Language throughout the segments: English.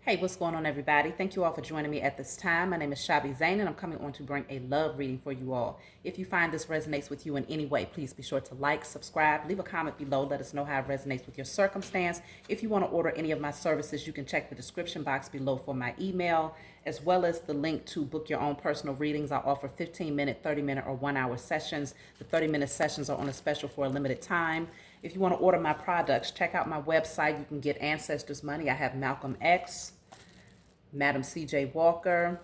Hey, what's going on, everybody? Thank you all for joining me at this time. My name is Shabi Zain, and I'm coming on to bring a love reading for you all. If you find this resonates with you in any way, please be sure to like, subscribe, leave a comment below. Let us know how it resonates with your circumstance. If you want to order any of my services, you can check the description box below for my email, as well as the link to book your own personal readings. I offer 15-minute, 30-minute, or 1-hour sessions. The 30-minute sessions are on a special for a limited time. If you want to order my products, check out my website. You can get Ancestors Money. I have Malcolm X, Madam C.J. Walker,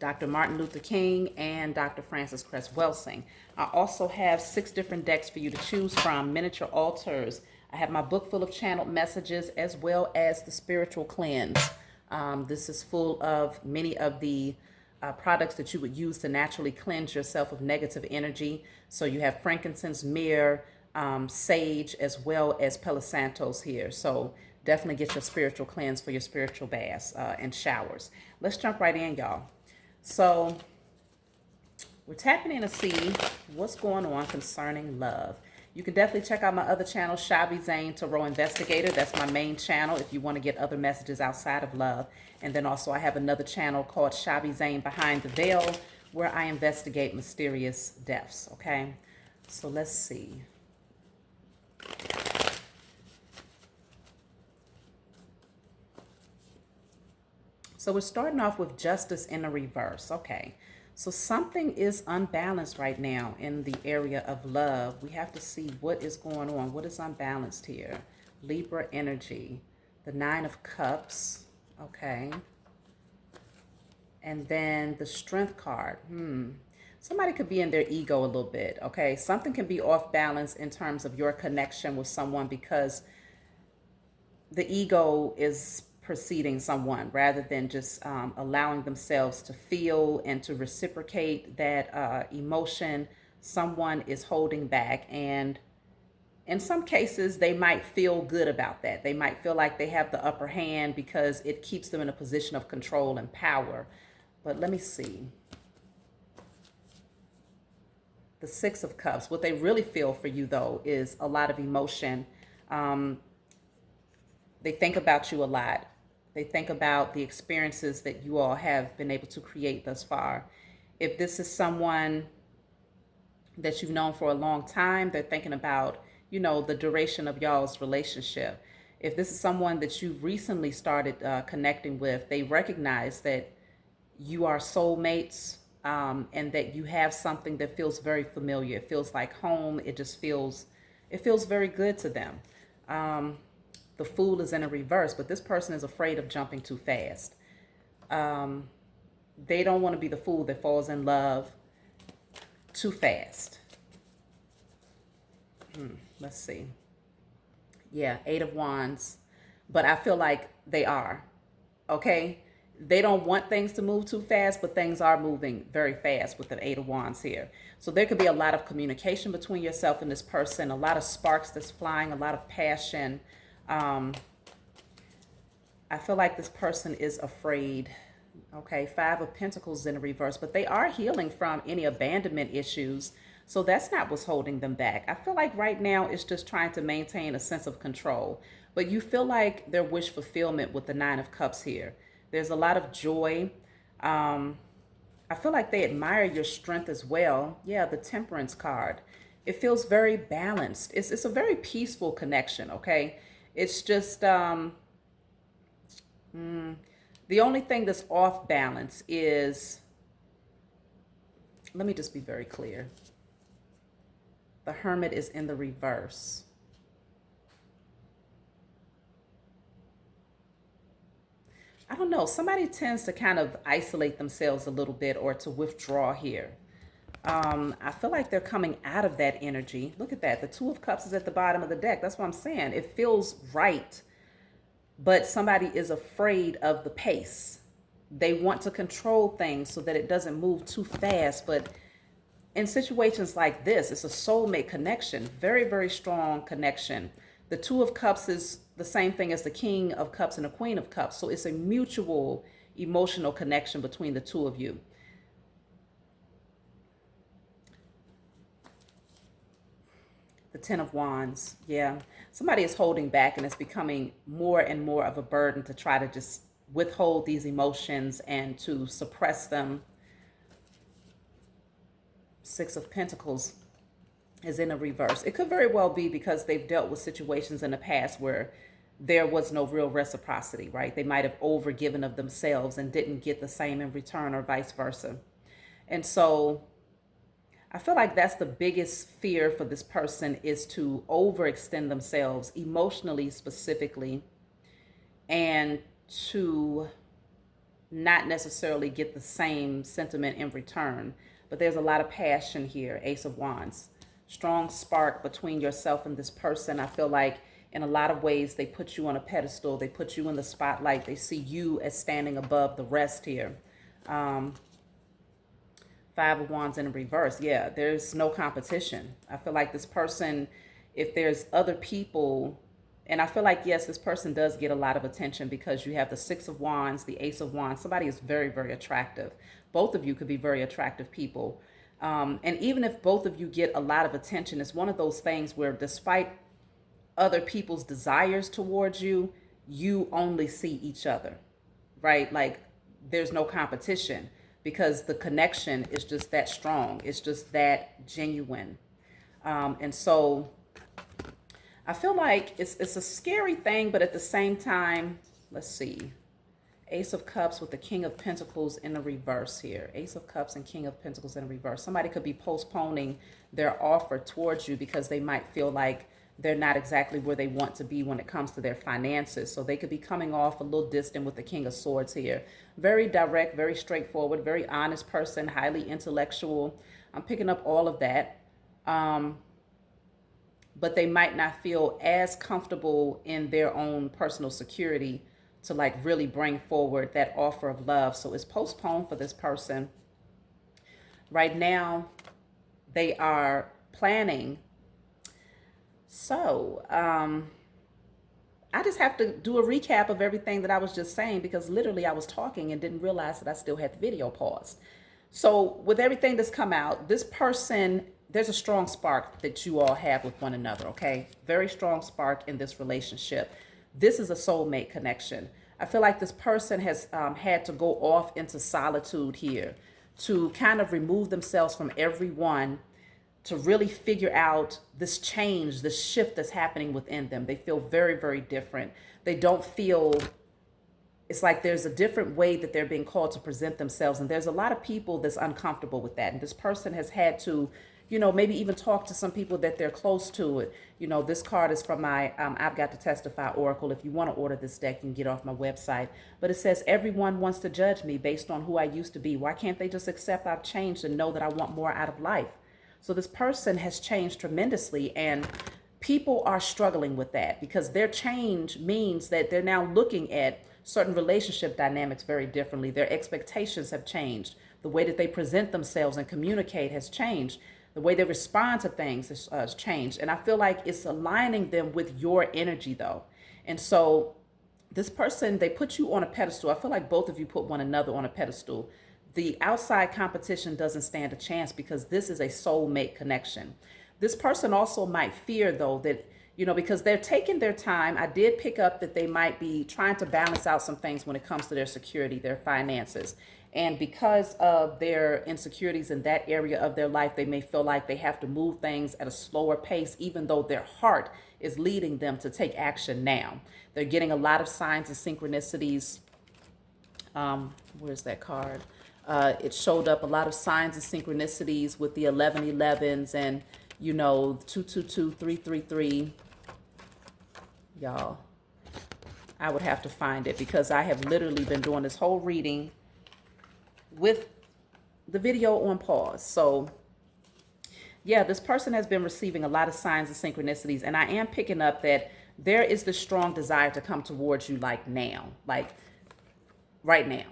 Dr. Martin Luther King, and Dr. Francis Cress Welsing. I also have 6 different decks for you to choose from, miniature altars. I have my book full of channeled messages, as well as the spiritual cleanse. This is full of many of the products that you would use to naturally cleanse yourself of negative energy. So you have frankincense, myrrh, sage, as well as Palo Santos here. So definitely get your spiritual cleanse for your spiritual baths and showers. Let's jump right in, y'all. So we're tapping in to see what's going on concerning love. You can definitely check out my other channel, Shabi Zain Tarot Investigator. That's my main channel if you want to get other messages outside of love. And then also I have another channel called Shabi Zain Behind the Veil, where I investigate mysterious deaths, okay? So let's see. So we're starting off with justice in the reverse. Okay. So something is unbalanced right now in the area of love. We have to see what is going on. What is unbalanced here? Libra energy, the 9 of Cups. Okay. And then the Strength card. Somebody could be in their ego a little bit. Okay. Something can be off balance in terms of your connection with someone because the ego is preceding someone rather than just allowing themselves to feel and to reciprocate that emotion. Someone is holding back, and in some cases they might feel good about that. They might feel like they have the upper hand because it keeps them in a position of control and power. But let me see. The 6 of Cups, what they really feel for you though is a lot of emotion. They think about you a lot. They think about the experiences that you all have been able to create thus far. If this is someone that you've known for a long time, they're thinking about, the duration of y'all's relationship. If this is someone that you've recently started connecting with, they recognize that you are soulmates, and that you have something that feels very familiar. It feels like home. It feels very good to them. The Fool is in a reverse, but this person is afraid of jumping too fast. They don't want to be the fool that falls in love too fast. Let's see. Yeah, 8 of Wands. But I feel like they are. Okay? They don't want things to move too fast, but things are moving very fast with the 8 of Wands here. So there could be a lot of communication between yourself and this person, a lot of sparks that's flying, a lot of passion. I feel like this person is afraid. Okay, 5 of Pentacles in the reverse, but they are healing from any abandonment issues. So that's not what's holding them back. I feel like right now it's just trying to maintain a sense of control. But you feel like their wish fulfillment with the 9 of Cups here. There's a lot of joy. I feel like they admire your strength as well. Yeah, the Temperance card. It feels very balanced. It's a very peaceful connection, okay? It's just the only thing that's off balance is, let me just be very clear. The Hermit is in the reverse. I don't know. Somebody tends to kind of isolate themselves a little bit or to withdraw here. I feel like they're coming out of that energy. Look at that. The 2 of Cups is at the bottom of the deck. That's what I'm saying. It feels right, but somebody is afraid of the pace. They want to control things so that it doesn't move too fast. But in situations like this, it's a soulmate connection, very, very strong connection. The 2 of Cups is the same thing as the King of Cups and the Queen of Cups. So it's a mutual emotional connection between the two of you. The 10 of Wands. Yeah. Somebody is holding back, and it's becoming more and more of a burden to try to just withhold these emotions and to suppress them. Six of Pentacles is in a reverse. It could very well be because they've dealt with situations in the past where there was no real reciprocity, right? They might have overgiven of themselves and didn't get the same in return, or vice versa. And so I feel like that's the biggest fear for this person, is to overextend themselves emotionally, specifically, and to not necessarily get the same sentiment in return. But there's a lot of passion here. Ace of Wands. Strong spark between yourself and this person. I feel like in a lot of ways they put you on a pedestal. They put you in the spotlight. They see you as standing above the rest here. Five of Wands in reverse. Yeah, there's no competition. I feel like this person, if there's other people, and I feel like, yes, this person does get a lot of attention because you have the Six of Wands, the Ace of Wands. Somebody is very, very attractive. Both of you could be very attractive people. And even if both of you get a lot of attention, it's one of those things where despite other people's desires towards you, you only see each other, right? Like there's no competition because the connection is just that strong. It's just that genuine. And so I feel like it's a scary thing, but at the same time, let's see. Ace of Cups with the King of Pentacles in the reverse here. Ace of Cups and King of Pentacles in the reverse. Somebody could be postponing their offer towards you because they might feel like they're not exactly where they want to be when it comes to their finances. So they could be coming off a little distant with the King of Swords here. Very direct, very straightforward, very honest person, highly intellectual. I'm picking up all of that. But they might not feel as comfortable in their own personal security to like really bring forward that offer of love. So it's postponed for this person. Right now, they are planning. So I just have to do a recap of everything that I was just saying, because literally I was talking and didn't realize that I still had the video paused. So with everything that's come out, this person, there's a strong spark that you all have with one another, okay? Very strong spark in this relationship. This is a soulmate connection. I feel like this person has had to go off into solitude here to kind of remove themselves from everyone, to really figure out this change, this shift that's happening within them. They feel very, very different. They don't feel, it's like there's a different way that they're being called to present themselves. And there's a lot of people that's uncomfortable with that. And this person has had to, you know, maybe even talk to some people that they're close to. It. You know, this card is from my I've Got to Testify Oracle. If you want to order this deck, you can get off my website. But it says, everyone wants to judge me based on who I used to be. Why can't they just accept I've changed and know that I want more out of life? So this person has changed tremendously, and people are struggling with that because their change means that they're now looking at certain relationship dynamics very differently. Their expectations have changed. The way that they present themselves and communicate has changed. The way they respond to things has changed. And I feel like it's aligning them with your energy, though. And so this person, they put you on a pedestal. I feel like both of you put one another on a pedestal. The outside competition doesn't stand a chance because this is a soulmate connection. This person also might fear, though, that, you know, because they're taking their time. I did pick up that they might be trying to balance out some things when it comes to their security, their finances. And because of their insecurities in that area of their life, they may feel like they have to move things at a slower pace, even though their heart is leading them to take action now. They're getting a lot of signs and synchronicities. Where's that card? It showed up a lot of signs and synchronicities with the 1111s and, you know, 222, 333. Y'all, I would have to find it because I have literally been doing this whole reading with the video on pause. So yeah, this person has been receiving a lot of signs and synchronicities, and I am picking up that there is this strong desire to come towards you like now, like right now,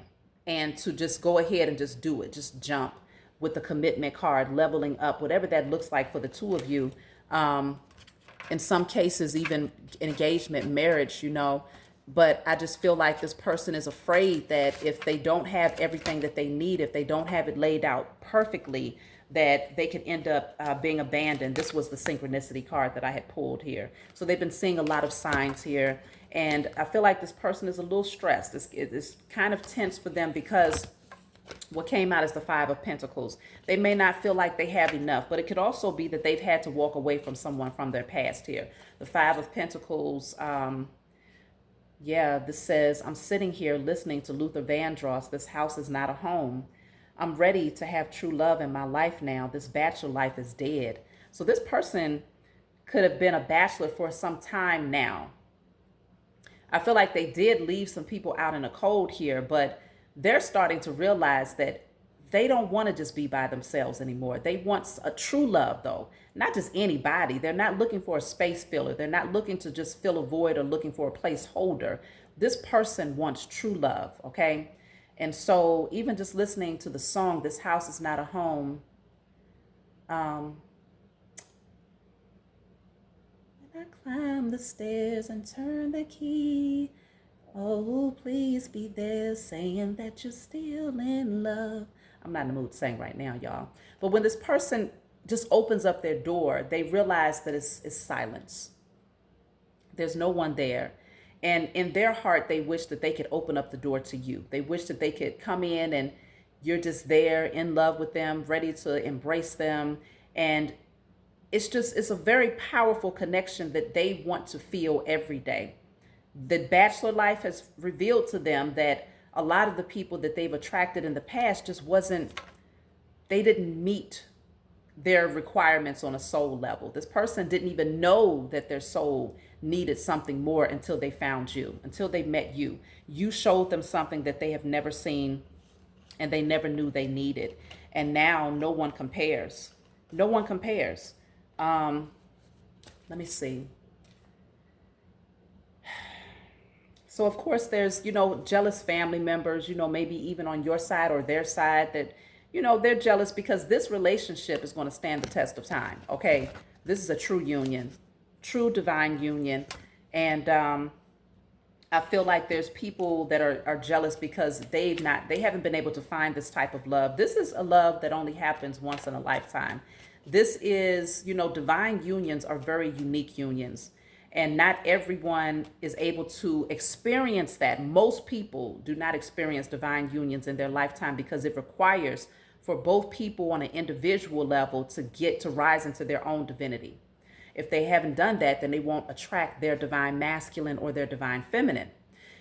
and to just go ahead and just do it, just jump with the commitment card, leveling up, whatever that looks like for the two of you. In some cases, even engagement, marriage, you know. But I just feel like this person is afraid that if they don't have everything that they need, if they don't have it laid out perfectly, that they could end up being abandoned. This was the synchronicity card that I had pulled here. So they've been seeing a lot of signs here. And I feel like this person is a little stressed. It's kind of tense for them because what came out is the Five of Pentacles. They may not feel like they have enough, but it could also be that they've had to walk away from someone from their past here. The Five of Pentacles, yeah, this says, I'm sitting here listening to Luther Vandross. This house is not a home. I'm ready to have true love in my life now. This bachelor life is dead. So this person could have been a bachelor for some time now. I feel like they did leave some people out in the cold here, but they're starting to realize that they don't want to just be by themselves anymore. They want a true love, though, not just anybody. They're not looking for a space filler. They're not looking to just fill a void or looking for a placeholder. This person wants true love, okay? And so even just listening to the song, This House is Not a Home, when I climb the stairs and turn the key, oh, please be there saying that you're still in love. I'm not in the mood to sing right now, y'all. But when this person just opens up their door, they realize that it's silence. There's no one there. And in their heart, they wish that they could open up the door to you. They wish that they could come in and you're just there in love with them, ready to embrace them. And it's a very powerful connection that they want to feel every day. The bachelor life has revealed to them that a lot of the people that they've attracted in the past just they didn't meet their requirements on a soul level. This person didn't even know that their soul needed something more until they found you, until they met you. You showed them something that they have never seen and they never knew they needed. And now no one compares. No one compares. Let me see. So of course there's, jealous family members, maybe even on your side or their side that, they're jealous because this relationship is going to stand the test of time. Okay. This is a true union, true divine union. And, I feel like there's people that are jealous because they haven't been able to find this type of love. This is a love that only happens once in a lifetime. This is, divine unions are very unique unions. And not everyone is able to experience that. Most people do not experience divine unions in their lifetime because it requires for both people on an individual level to rise into their own divinity. If they haven't done that, then they won't attract their divine masculine or their divine feminine.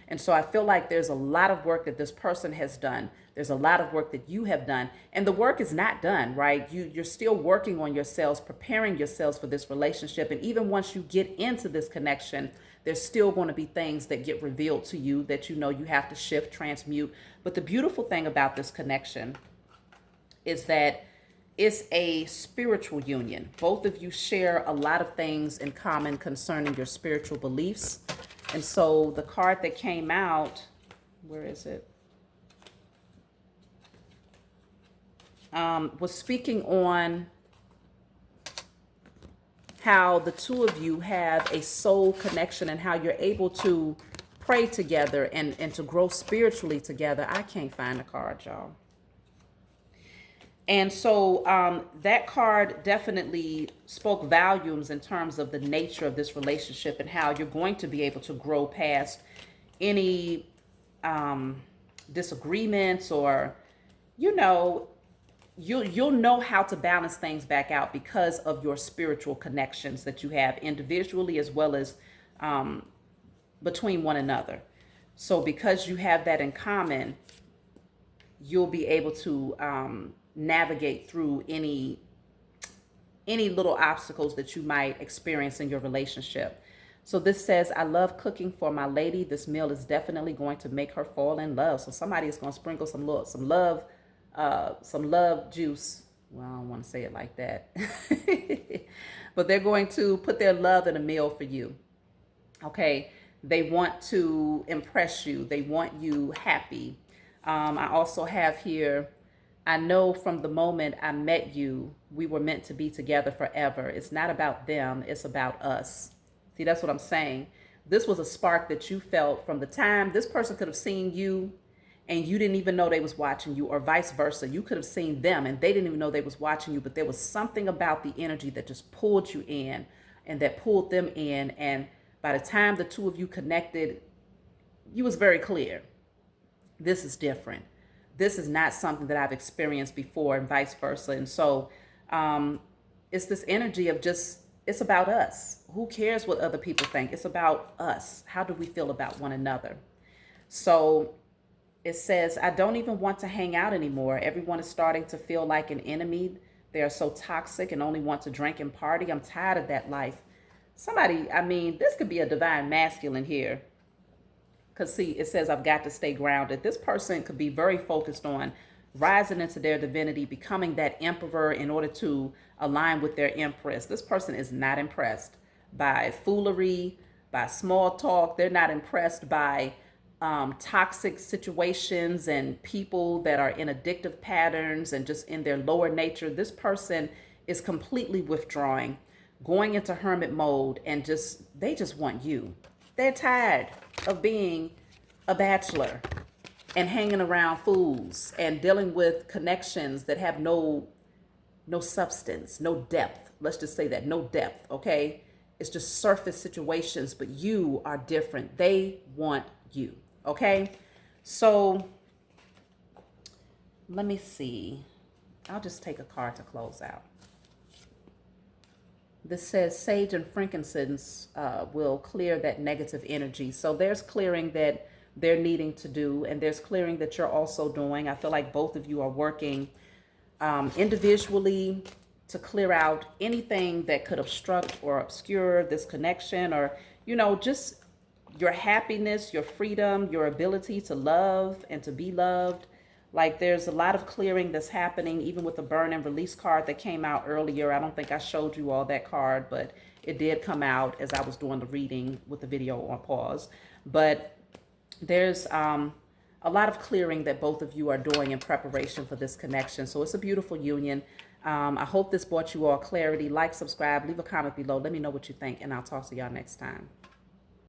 And so I feel like there's a lot of work that this person has done. There's a lot of work that you have done. And the work is not done, right? You're still working on yourselves, preparing yourselves for this relationship. And even once you get into this connection, there's still going to be things that get revealed to you that you have to shift, transmute. But the beautiful thing about this connection is that it's a spiritual union. Both of you share a lot of things in common concerning your spiritual beliefs. And so the card that came out, where is it? Was speaking on how the two of you have a soul connection and how you're able to pray together and to grow spiritually together. I can't find the card, y'all. And so that card definitely spoke volumes in terms of the nature of this relationship and how you're going to be able to grow past any disagreements or, you'll know how to balance things back out because of your spiritual connections that you have individually as well as between one another. So because you have that in common, you'll be able to navigate through any little obstacles that you might experience in your relationship. So this says, I love cooking for my lady. This meal is definitely going to make her fall in love. So somebody is going to sprinkle some love juice. Well, I don't want to say it like that, but they're going to put their love in a meal for you. Okay. They want to impress you. They want you happy. I also have here, I know from the moment I met you, we were meant to be together forever. It's not about them. It's about us. See, that's what I'm saying. This was a spark that you felt from the time this person could have seen you and you didn't even know they was watching you, or vice versa. You could have seen them and they didn't even know they was watching you, but there was something about the energy that just pulled you in and that pulled them in. And By the time the two of you connected, you was very clear. This is different. This is not something that I've experienced before, and vice versa. And so it's this energy of just, it's about us. Who cares what other people think? It's about us. How do we feel about one another? So it says, I don't even want to hang out anymore. Everyone is starting to feel like an enemy. They are so toxic and only want to drink and party. I'm tired of that life. Somebody, I mean, this could be a divine masculine here. Because see, it says, I've got to stay grounded. This person could be very focused on rising into their divinity, becoming that emperor in order to align with their empress. This person is not impressed by foolery, by small talk. They're not impressed by toxic situations and people that are in addictive patterns and just in their lower nature. This person is completely withdrawing, going into hermit mode, and they just want you. They're tired of being a bachelor and hanging around fools and dealing with connections that have no substance, no depth. Let's just say that, no depth, okay? It's just surface situations, but you are different. They want you, okay? So let me see. I'll just take a card to close out. This says sage and frankincense will clear that negative energy. So there's clearing that they're needing to do, and there's clearing that you're also doing. I feel like both of you are working individually to clear out anything that could obstruct or obscure this connection, or, you know, just your happiness, your freedom, your ability to love and to be loved. Like, there's a lot of clearing that's happening, even with the burn and release card that came out earlier. I don't think I showed you all that card, but it did come out as I was doing the reading with the video on pause. But there's a lot of clearing that both of you are doing in preparation for this connection. So it's a beautiful union. I hope this brought you all clarity. Like, subscribe, leave a comment below. Let me know what you think, and I'll talk to y'all next time.